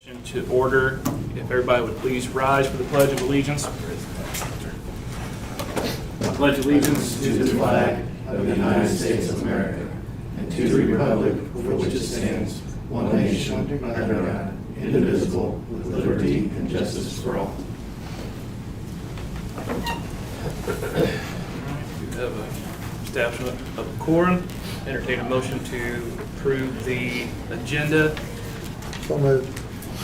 To order, if everybody would please rise for the Pledge of Allegiance. I pledge allegiance to the flag of the United States of America and to the republic for which it stands, one nation, under God, indivisible, with liberty and justice for all. We have an establishment of a quorum. Entertain a motion to approve the agenda. So moved.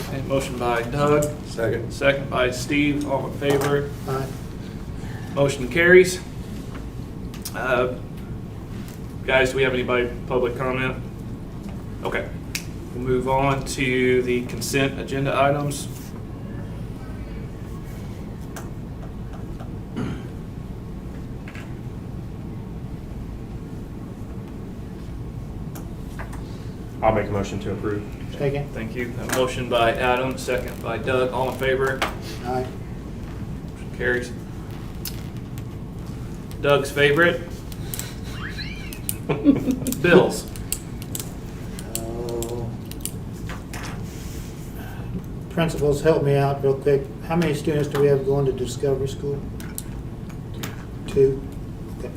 Okay, motion by Doug. Second. Second by Steve. All in favor? Aye. Motion carries. Guys, do we have anybody public comment? Okay. We'll move on to the consent agenda items. I'll make a motion to approve. Second. Thank you. A motion by Adam, second by Doug. All in favor? Aye. Motion carries. Doug's favorite? Bills. Oh. Principals, help me out real quick. How many students do we have going to Discovery School? Two? Okay.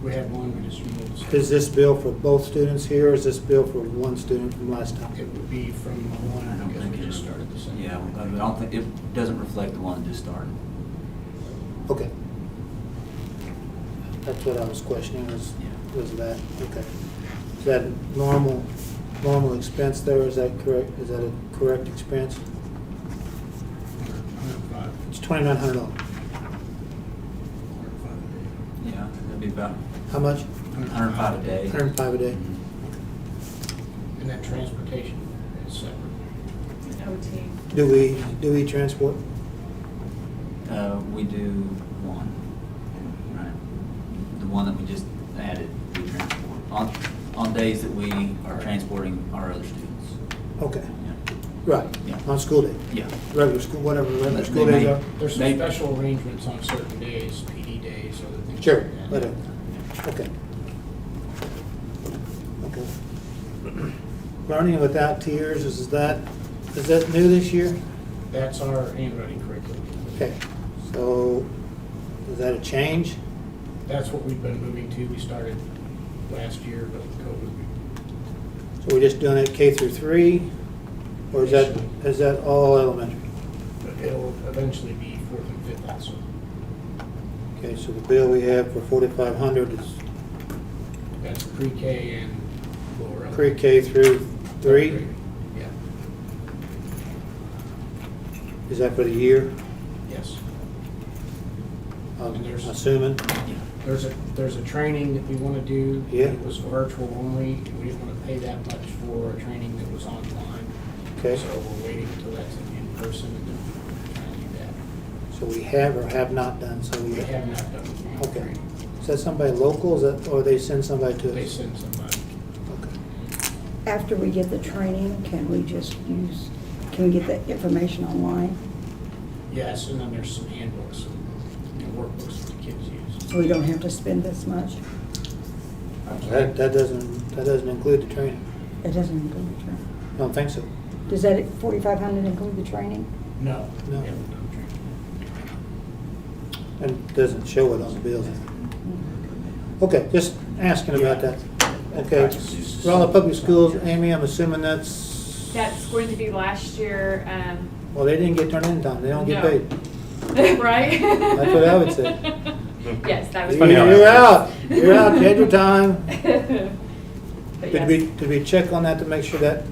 We had one, we just removed. Is this bill for both students here, or is this bill for one student from last time? It would be from one, I don't because think we it just is. started the same. Yeah, I don't think, it doesn't reflect the one that just started. Okay. That's what I was questioning, was that, okay. Is that normal expense there, is that correct? Is that a correct expense? 105. It's $2,900. 105 Yeah, that'd be about How much? 105 a day. 105 a day. And that transportation is separate. OT. Do we transport? We do one, right? The one that we just added, we transport. On days that we are transporting our other students. Okay, Yeah. right, Yeah. on school day, Yeah. regular school, whatever the regular They school days may- are. There's some Maybe- special arrangements on certain days, PD days, other things. Sure, like that. whatever, okay. Okay. Learning without tears, is that new this year? That's our handwriting curriculum. Okay, so is that a change? That's what we've been moving to. We started last year, but with COVID, So we're just doing it K through 3? Or is that all elementary? it'll eventually be 4th and 5th also. Okay, so the bill we have for 4,500 is That's pre-K and lower. pre-K through 3? Yeah, Is that for the year? yes. I'm And there's- assuming? There's a training that we want to do. Yeah. It was virtual only. We didn't want to pay that much for a training that was online. Okay. So we're waiting until that's in person and then we're trying to do that. So we have or have not done, so We have not done the Okay. training. Is that somebody local, or they send somebody to us? They send somebody. Okay. After we get the training, can we get that information online? Yes, and then there's some handbooks and workbooks that the kids use. So we don't have to spend this much? That doesn't include the training. It doesn't include the training. I don't think so. Does that 4,500 include the training? No. No. We haven't done training. And it doesn't show it on the bills. Okay, just asking about that. Okay, for all the public schools, Amy, I'm assuming that's, That's going to be last year, well, they didn't get turned in time, they don't get No. paid. right? That's what I would say. Yes, that was. funny how You're that out, you had your time. But Did we check on that to make sure that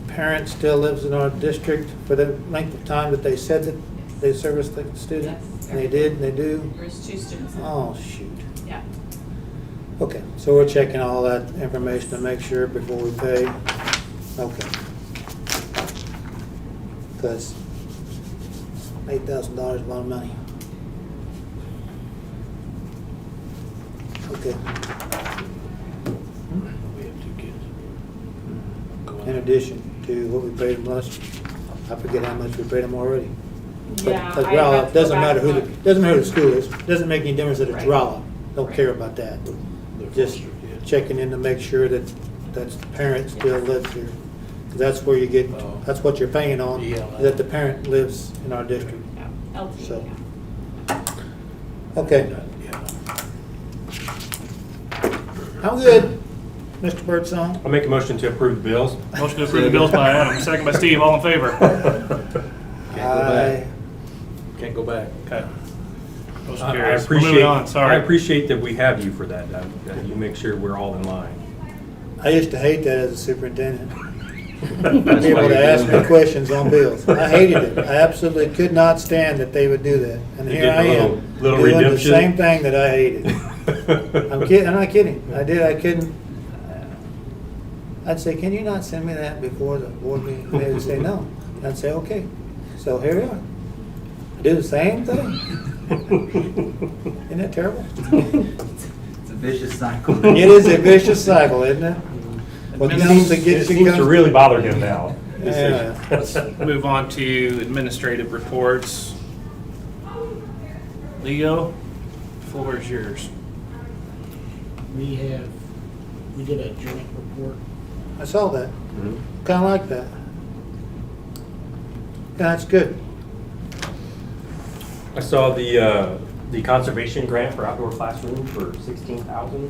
parent still lives in our district for the length of time that they said that they service the student? Yes. And they did, and they do? There's 2 students. Oh, shoot. Yeah. Okay, so we're checking all that information to make sure before we pay. Okay. Because $8,000 is a lot of money. Okay. In addition to what we paid them last, I forget how much we paid them already. Yeah, Because I have Rolla, to go doesn't back matter and who look. doesn't matter who the school is, doesn't make any difference that it's Right. Rolla. Don't Right. care about that. Just checking in to make sure that the parent still lives here. That's where you get, that's what you're paying on, Yeah. that the parent lives in our district. Yeah, LT, So- yeah. Okay, I'm good, Mr. Birdsong. I'll make a motion to approve the bills. Motion to approve the bills by Adam, second by Steve, all in favor? Aye. Can't go back. Okay. Motion I carries. We're moving on, I sorry. appreciate that we have you for that, that you make sure we're all in line. I used to hate that as a superintendent. That's Be why able to you're ask doing me it. questions on bills. I hated it. I absolutely could not stand that they would do that. And They here give I a am, little doing the redemption. same thing that I hated. I'm kidding, I'm not kidding. I couldn't. I'd say, can you not send me that before the board meeting? They would say no. I'd say, okay. So here we are. I do the same thing. Isn't that terrible? It's a vicious cycle. It is a vicious cycle, isn't it? What comes to It get you seems to comes. really bother him now. Yeah. Let's move on to administrative reports. Leo, floor is yours. We did a joint report. I saw that. Mhm. Kind of like that. Yeah, that's good. I saw the conservation grant for outdoor classroom for 16,000.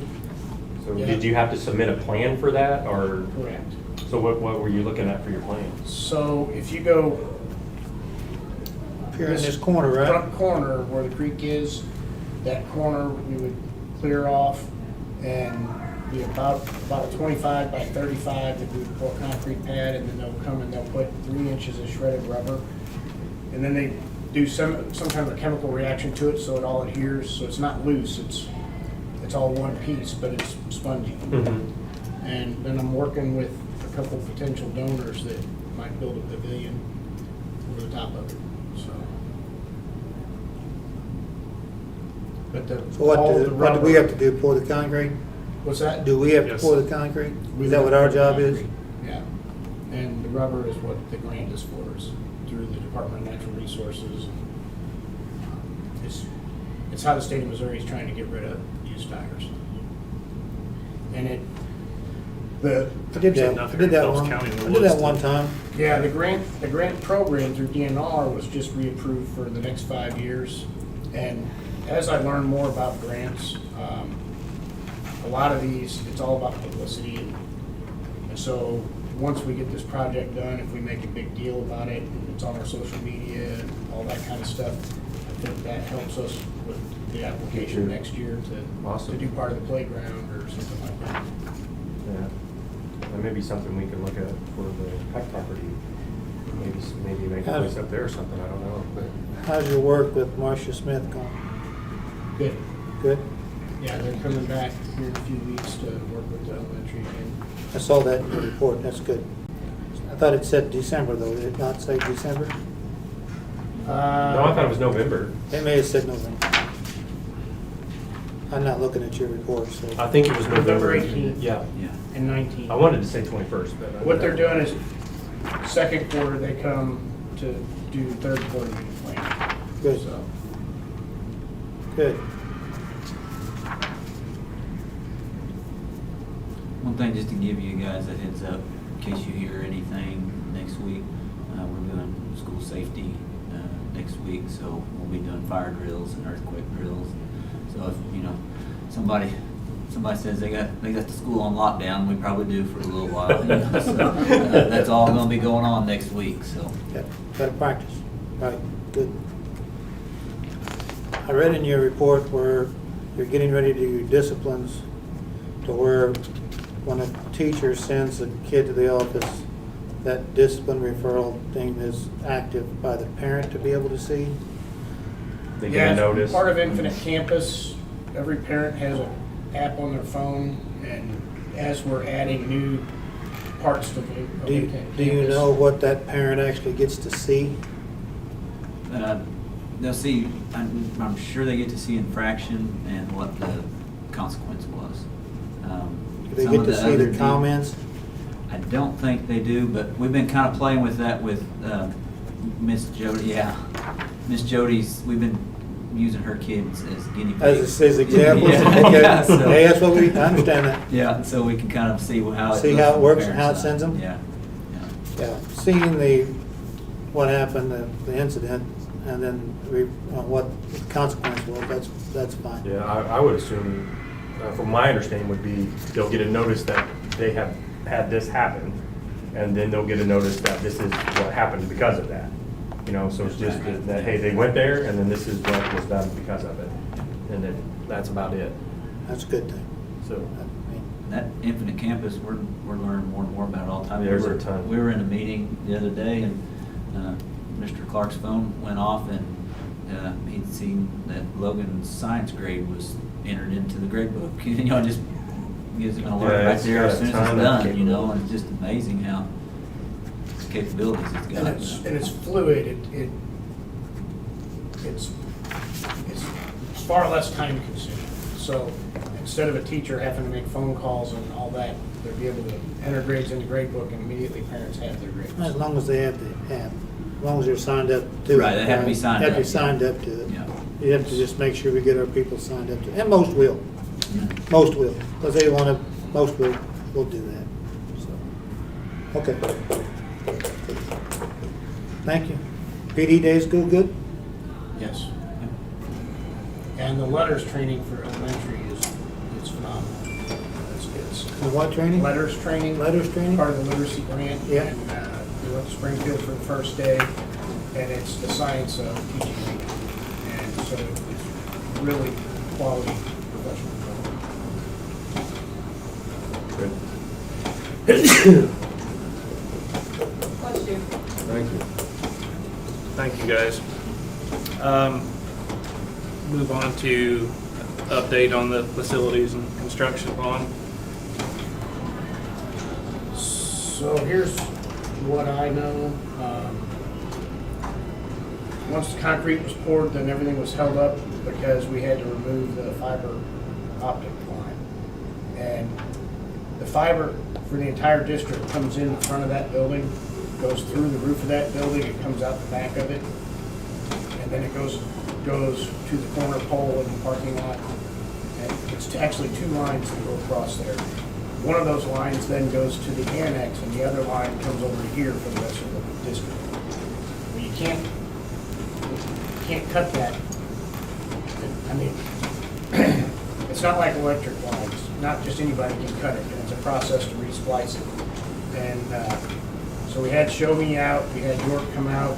So Yeah. did you have to submit a plan for that, or, Correct. so what were you looking at for your plan? So if you go Up here in this corner, right? front corner where the creek is, that corner we would clear off and be about a 25 by 35 that we would pour concrete pad, and then they'll come and they'll put 3 inches of shredded rubber. And then they do some kind of a chemical reaction to it so it all adheres, so it's not loose, it's all one piece, but it's spongy. And then I'm working with a couple potential donors that might build a pavilion over the top of it, so. But the, So what all do, the what do we rubber- have to do, pour the concrete? What's that? Do we have to Yes. pour the concrete? We Is that would what our have to job pour is? concrete. Yeah, and the rubber is what the grant is for, is through the Department of Natural Resources. It's how the state of Missouri is trying to get rid of used tires. And I did that, I Nothing did that Phelps one, County I in the did that woods, one too. time. yeah, the grant program through DNR was just reapproved for the next 5 years. And as I learn more about grants, a lot of these, it's all about publicity. And so, once we get this project done, if we make a big deal about it, and it's on our social media and all that kind of stuff, I think that helps us with the application next year to Awesome. do part of the playground or something like that. Yeah. That may be something we can look at for the Peck property. Maybe make a place up there or something, I don't know. But How's your work with Marcia Smith going? Good. Good? Yeah, they're coming back here in a few weeks to work with the elementary again. I saw that in the report, that's good. I thought it said December though, did it not say December? no, I thought it was November. It may have said November. I'm not looking at your report, so. I think it was November. November 18th. Yeah. Yeah. And 19. I wanted to say 21st, but. What they're doing is, second quarter, they come to do third quarter meeting plan. Good. So, Good. One thing, just to give you guys a heads up, in case you hear anything next week, we're doing school safety next week, so we'll be doing fire drills and earthquake drills. So if, somebody says they got the school on lockdown, we probably do for a little while. So, that's all gonna be going on next week, so. Got to practice. Right, good. I read in your report where you're getting ready to do disciplines to where when a teacher sends a kid to the office, that discipline referral thing is active by the parent to be able to see. They yeah, get a it's notice. part of Infinite Campus. Every parent has an app on their phone, and as we're adding new parts to Do you, Infinite do you Campus- know what that parent actually gets to see? They'll see, I'm sure they get to see infraction and what the consequence was. Do they Some get of to see other the comments? I don't think they do, but we've been kind of playing with that with Miss Jody. Yeah, Miss Jody's. We've been using her kids as guinea pigs. As examples? Yeah. Okay. Yeah, so- Hey, that's what I understand that. Yeah, so we can kind of see how it See goes how it from works the and how it parents' sends side. them? Yeah. Yeah. Yeah, seeing what happened, the incident, and then what the consequence was, that's fine. Yeah, I would assume, from my understanding would be, they'll get a notice that they have had this happen, and then they'll get a notice that this is what happened because of that. You know, so it's just that, hey, they went there, and then this is what was done because of it. And then that's about it. That's a good thing. So, I mean, That Infinite Campus, we're learning more and more about it all the time. There's a ton. We were in a meeting the other day, and Mr. Clark's phone went off, and he'd seen that Logan's science grade was entered into the grade book. You know, just gives him an alert Yeah, right it's there got as a soon as it's ton of done, you know, and it's just amazing how capabilities it's got. And it's fluid, it's far less time consuming. So instead of a teacher having to make phone calls and all that, they'll be able to enter grades in the grade book and immediately parents have their grades. as long as they have the app, as long as they're signed up to it. Right, they have to be signed Have to be up, signed yeah. up to it. Yeah. You have to just make sure we get our people signed up to it, and most will. Yeah. Most will, because they want to, most will do that, so. Okay. Thank you. PD days go good? Yes. And the letters training for elementary is phenomenal. It's And what training? letters training. Letters training? Part of the literacy grant. Yeah. And we went to Springfield for the first day, and it's the science of teaching reading. And so it's really quality professional development. good. Bless you. Thank you. Thank you, guys. Move on to update on the facilities and construction bond. So here's what I know. Once the concrete was poured, then everything was held up because we had to remove the fiber optic line. And the fiber for the entire district comes in the front of that building, goes through the roof of that building, it comes out the back of it, and then it goes to the corner pole in the parking lot. And it's actually two lines that go across there. One of those lines then goes to the annex, and the other line comes over to here for the rest of the district. Well, you can't cut that. I mean, it's not like electric lines. Not just anybody can cut it, and it's a process to re-splice it. And so we had Show Me Out, we had York come out,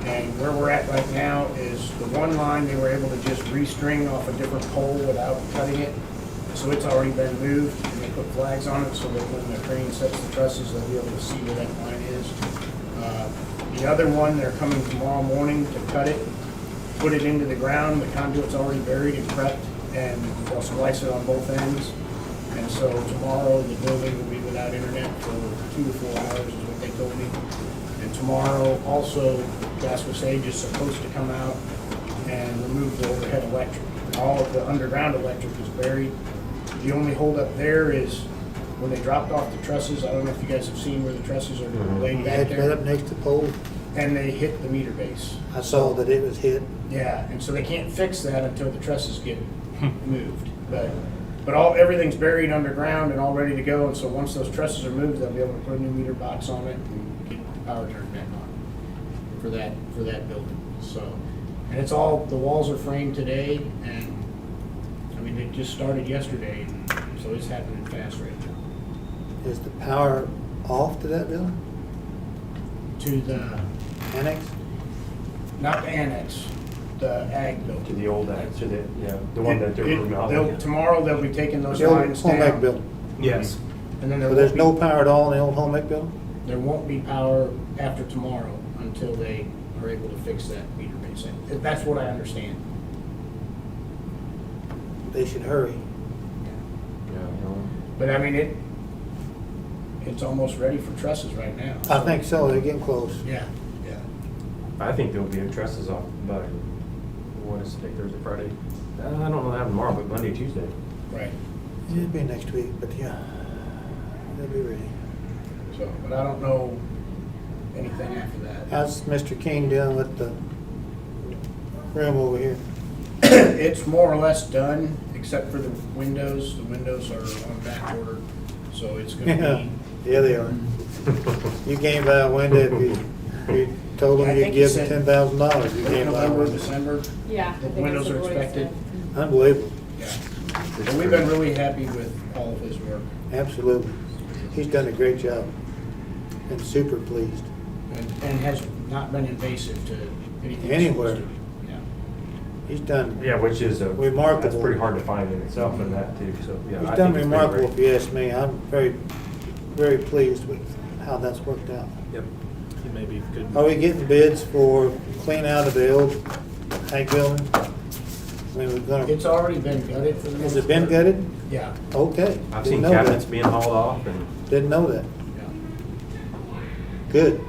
and where we're at right now is the one line they were able to just restring off a different pole without cutting it. So it's already been moved, and they put flags on it so that when the crane sets the trusses, they'll be able to see where that line is. The other one, they're coming tomorrow morning to cut it, put it into the ground. The conduit's already buried and prepped, and they'll splice it on both ends. And so tomorrow, the building will be without internet for 2 to 4 hours, is what they told me. And tomorrow, also, Vasco Sage is supposed to come out and remove the overhead electric. All of the underground electric is buried. The only holdup there is when they dropped off the trusses. I don't know if you guys have seen where the trusses are laid You back had right up there. next to the pole. And they hit the meter base. I saw that it was hit. Yeah, and so they can't fix that until the trusses get moved. But everything's buried underground and all ready to go, and so once those trusses are moved, they'll be able to put a new meter box on it and get the power turned back on for that building. So, and it's all, the walls are framed today, and I mean, they just started yesterday, and so it's happening fast right now. Is the power off to that building? To the, Annex? not the annex, the ag To building. the old, the one that they're remodeling. Tomorrow, they'll be taking those The old lines home ec down. building. Yes. And then there So there's won't no power at all in the old home ec building? There won't be power after tomorrow until they are able to fix that meter base. That's what I understand. They should hurry. Yeah, no. But I mean, it's almost ready for trusses right now. I think so, they're getting close. Yeah. I think there'll be trusses off by, what is today, Thursday, Friday? I don't know that tomorrow, but Monday, Tuesday. Right. It'll be next week, but yeah, they'll be ready. So, but I don't know anything after that. How's Mr. King doing with the room over here? It's more or less done, except for the windows. The windows are on back order, so it's gonna Yeah, be. yeah, they are. You came by a window, if you told I them you'd think he give them said $10,000, you late came by a November, window. December. Yeah. I The think windows that's are what he expected. said. Unbelievable, Yeah. And we've been really happy with all of his work. absolutely. He's done a great job. Been super pleased. And has not been invasive to anything. Anywhere. supposed to. Yeah. He's done, Yeah, which is Remarkable. That's pretty hard to find in itself in that too, so, yeah. he's I done think it's been remarkable, great. if you ask me. I'm very, very pleased with how that's worked out. Yep. He may be good. Are we getting bids for clean out of the old ag building? I mean, we're gonna, It's already been gutted for the most has it been part. gutted? Yeah. Okay. I've Didn't seen know cabinets that. being hauled off, and Didn't know that. Yeah. Good.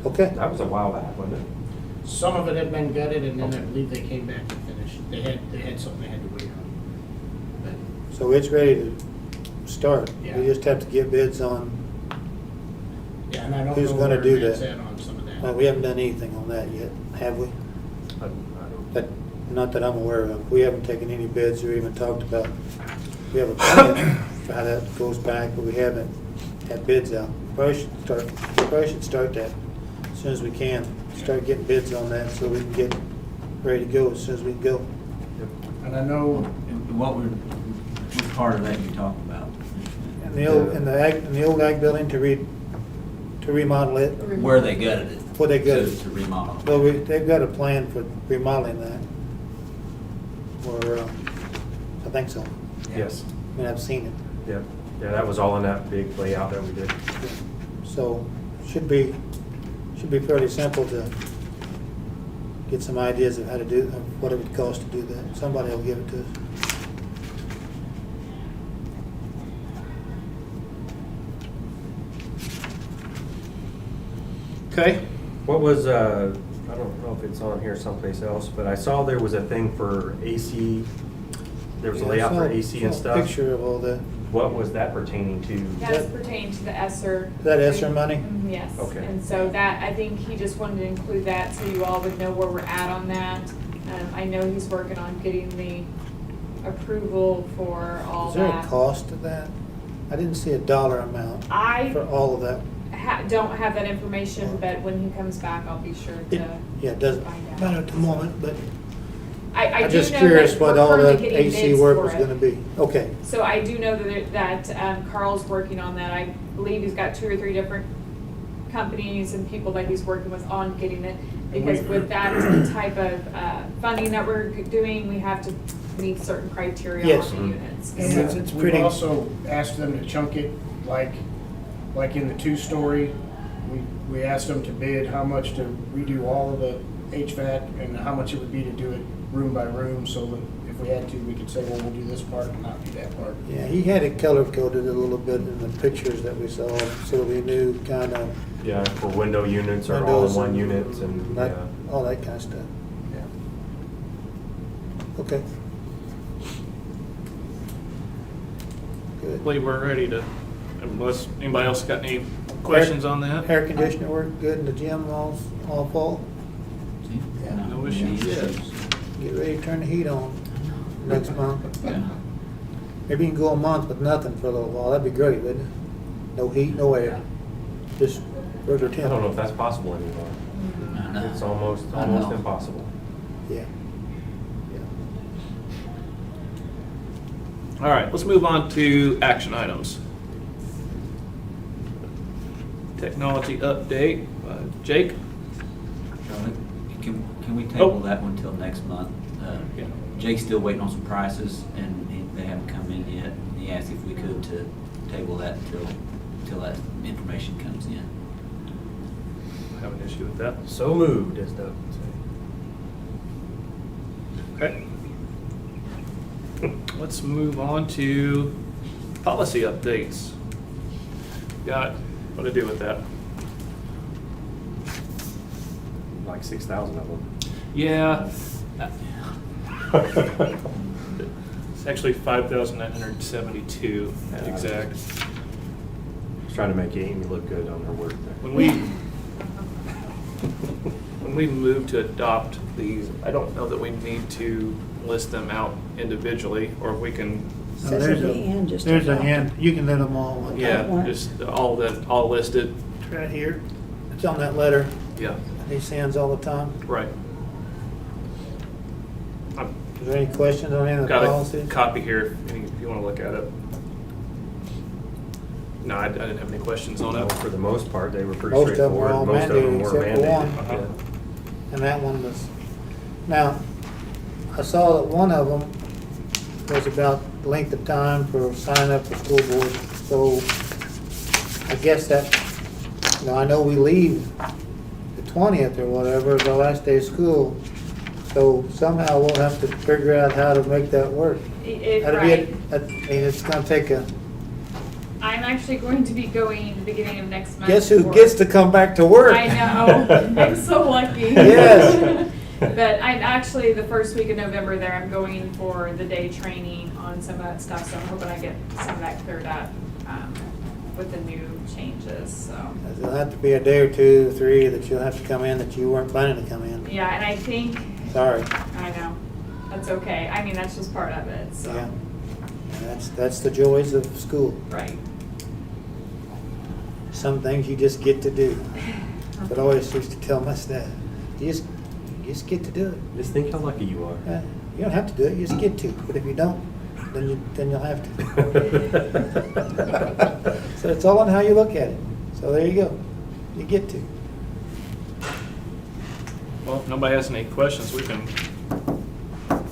Okay. that was a while back, wasn't it? Some of it had been gutted, and then I believe they came back and finished. They had something they had to wait on. So it's ready to start. Yeah. We just have to get bids on, But, yeah, and I don't Who's know gonna where do Matt's that? at on some of that. well, we haven't done anything on that yet, have we? I don't. That, not that I'm aware of. We haven't taken any bids or even talked about, we have a plan for how that goes back, but we haven't had bids out. Probably should start that as soon as we can. Start getting bids on that so we can get ready to go as soon as we can go. And I know, And what part of that you talking about? In the old ag building to remodel it, Where they gutted it? Where they gutted it. To remodel. well, they've got a plan for remodeling that. Or, I think so. Yes, I mean, I've seen it. yeah, yeah, that was all in that big layout that we did. So, should be fairly simple to get some ideas of how to do, of what it would cost to do that. Somebody will give it to us. Okay. What was, I don't know if it's on here someplace else, but I saw there was a thing for AC, there was a Yeah, layout for I AC saw and a stuff. Picture of all that. What was that pertaining to? That's pertaining to the ESSER. Is that ESSER money? Yes. Okay. And so that, I think he just wanted to include that so you all would know where we're at on that. I know he's working on getting the approval for all Is there a that. cost to that? I didn't see a dollar amount for I all of that. don't have that information, but when he comes back, I'll be sure It- to. Yeah, it doesn't find out. matter at the moment, but I I'm do just know curious that what we're all currently that getting AC bids work for was it. gonna be. Okay, So I do know that Carl's working on that. I believe he's got 2 or 3 different companies and people that he's working with on getting it. Because with that type of funding that we're doing, we have to meet certain criteria Yes. on the units. And So- it's we've pretty- also asked them to chunk it, like in the 2-story. We asked them to bid how much to redo all of the HVAC and how much it would be to do it room by room, so that if we had to, we could say, well, we'll do this part and not do that part. yeah, he had it color coded a little bit in the pictures that we saw, so we knew kind of Yeah, for window units or windows all-in-one and units and, that, yeah. all that kind of stuff. Yeah. Okay. I Good. believe we're ready to, unless anybody else got any questions on that? Air conditioner work good in the gym all fall? Yeah. No issues. Get ready to turn the heat on next month. Yeah. Maybe you can go a month with nothing for a little while, that'd be great, wouldn't it? No heat, no air, just regular I temp. don't know if that's possible anymore. I know. It's almost I know. impossible. Yeah. All right, let's move on to action items. Technology update. Jake? Can we table Oh. that one till next month? Yeah. Jake's still waiting on some prices, and they haven't come in yet. He asked if we could to table that until that information comes in. I have an issue with that. So moved, as Doug would say. Okay. Let's move on to policy updates. Got what to do with that? Like 6,000 of them. Yeah. It's actually 5,972 to be exact. Just trying to make Amy look good on her work there. When we move to adopt these, I don't know that we need to list them out individually, or if we can Says at the end, just. There's an adopt. end, you can let them all. look at Yeah, one. just all listed. it. Right here, it's on that letter Yeah, he sends all the time. right. I've Is there any questions on any of the got a policies? copy here if you want to look at it. No, I didn't have any questions on Well, it. for the most part, they were pretty Most of them were straightforward. all Most of them mandated were except for mandated. one. Uh-huh. And that one was, now, I saw that one of them was about length of time for signing up for school board. So I guess that, I know we leave the 20th or whatever, the last day of school. So somehow we'll have to figure out how to make that work. That'd be Right. I mean, it's gonna take a, I'm actually going to be going the beginning of next month. guess who for- gets to come back to work? I know, I'm so lucky. Yes. But I'm actually, the first week of November there, I'm going for the day training on some of that stuff, so I'm hoping I get some of that cleared up with the new changes, so. There'll have to be a day or two, 3 that you'll have to come in that you weren't planning to come in. Yeah, and I think, Sorry. I know, that's okay. I mean, that's just part of it, so. Yeah. And that's the joys of school. Right. Some things you just get to do. But I always used to tell my staff, you just get to do it. Just think how lucky you are. You don't have to do it, you just get to. But if you don't, then you'll have to. So it's all on how you look at it. So there you go. You get to. Well, if nobody has any questions, we can make a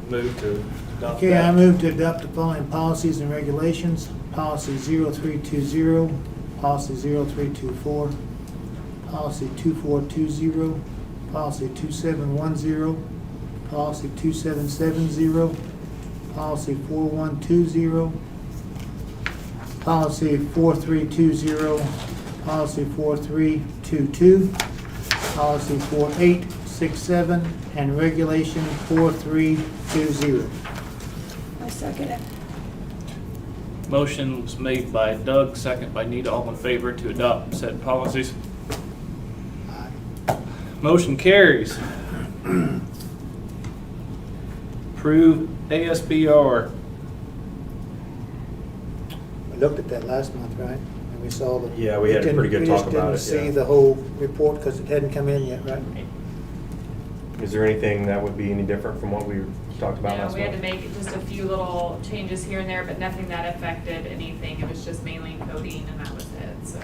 move to adopt Okay, I that. move to adopt the following policies and regulations. Policy 0320, policy 0324, policy 2420, policy 2710, policy 2770, policy 4120, policy 4320, policy 4322, policy 4867, and regulation 4320. I second it. Motion was made by Doug, second by Nita. All in favor to adopt said policies? Motion carries. Approve ASBR. We looked at that last month, right? And we saw the. Yeah, we had a pretty good talk about it, We just didn't yeah. see the whole report because it hadn't come in yet, right? Is there anything that would be any different from what we talked about No, last we had to month? make just a few little changes here and there, but nothing that affected anything. It was just mainly coding and that was it, so.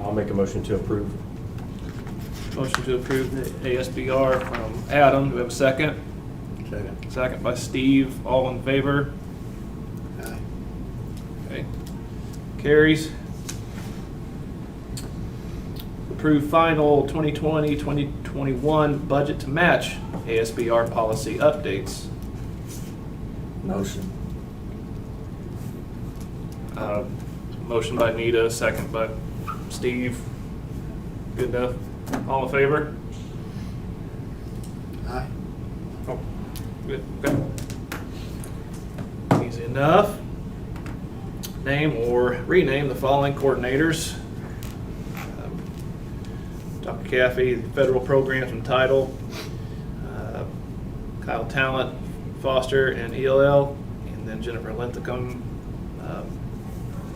I'll make a motion to approve. Motion to approve the ASBR from Adam. Do we have a second? Second. Second by Steve. All in favor? Aye. Okay. Carries. Approve final 2020-2021 budget to match ASBR policy updates. Motion. Motion by Nita, second by Steve. Good enough? All in favor? Aye. Oh, good, okay. Easy enough. Name or rename the following coordinators. Dr. Caffey, Federal Programs and Title. Kyle Talent, Foster and ELL. And then Jennifer Linthicum,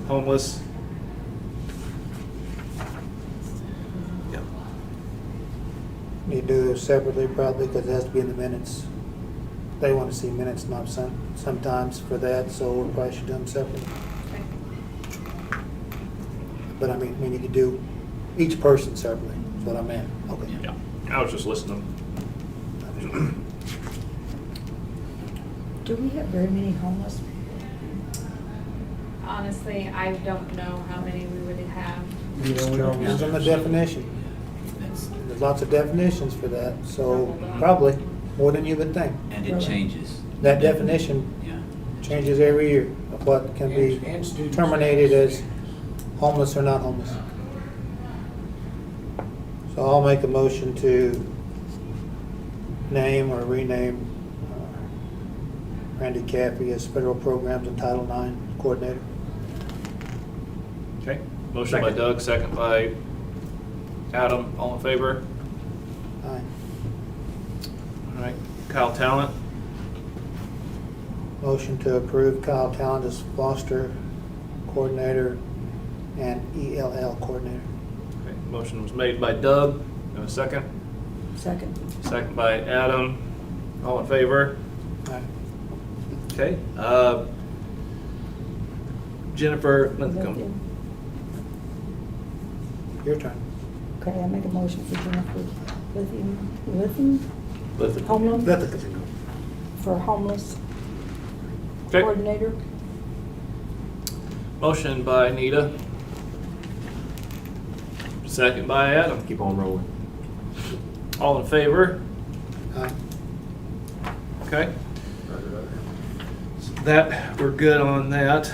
Homeless. Yep. You do those separately probably because it has to be in the minutes. They want to see minutes, not sometimes for that, so we probably should do them separately. But I mean you could do each person separately, is what I meant. Okay. Yeah, I was just listening. Do we have very many homeless? Honestly, I don't know how many we would have. Depends on the definition. That's, There's lots of definitions for that, so probably more than you would think. and it changes. That definition Yeah. changes every year of what can be And students. terminated as homeless or not homeless. So I'll make a motion to name or rename Randy Caffey as Federal Programs and Title IX Coordinator. Okay, motion by Second. Doug, second by Adam, all in favor? Aye. All right, Kyle Talent, Motion to approve Kyle Talent as foster coordinator and ELL coordinator. Okay, motion was made by Doug. And a second? Second. Second by Adam. All in favor? Aye. Okay. Jennifer Linthicum. Your turn. Okay, I make a motion for Jennifer Lithium, homeless, Linthicum. for homeless Okay. coordinator. Motion by Nita. Second by Adam. Keep on rolling. All in favor? Aye. Okay. So that, we're good on that.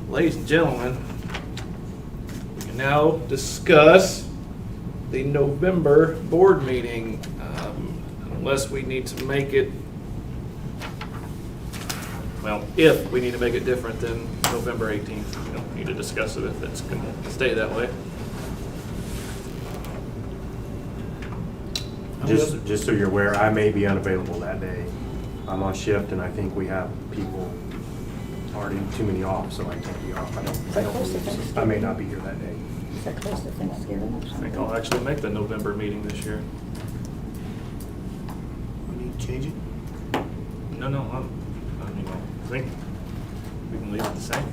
Ladies and gentlemen, we can now discuss the November board meeting, unless we need to make it, well, if we need to make it different than November 18th. We don't need to discuss it if it's going to stay that way. Just so you're aware, I may be unavailable that day. I'm on shift and I think we have people already too many off, so I can't be off. I may not be here that day. Is that close to Thanksgiving or I think something? I'll actually make the November meeting this year. We need to change it? No, I think we can leave it the same.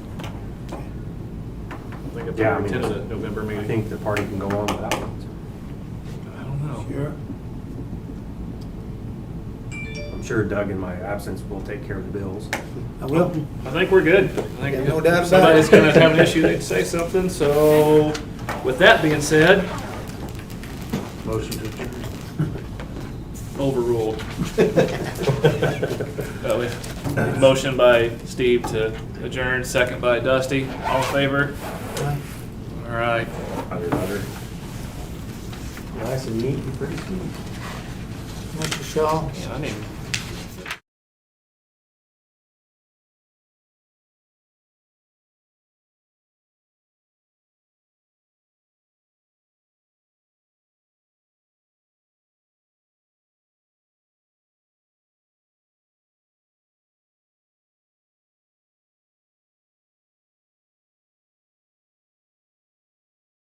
I think if Yeah, I I mean, attended a November I meeting. think the party can go on without it. I don't know. Sure. I'm sure Doug in my absence will take care of the bills. I will. I think we're good. I think Yeah, no doubt about if somebody's it. gonna have an issue, they'd say something, so with that being said, Motion to adjourn. overruled. Motion by Steve to adjourn, second by Dusty. All in favor? Aye. All right. Nice and neat and pretty smooth. Mr. Shaw? Man, I didn't even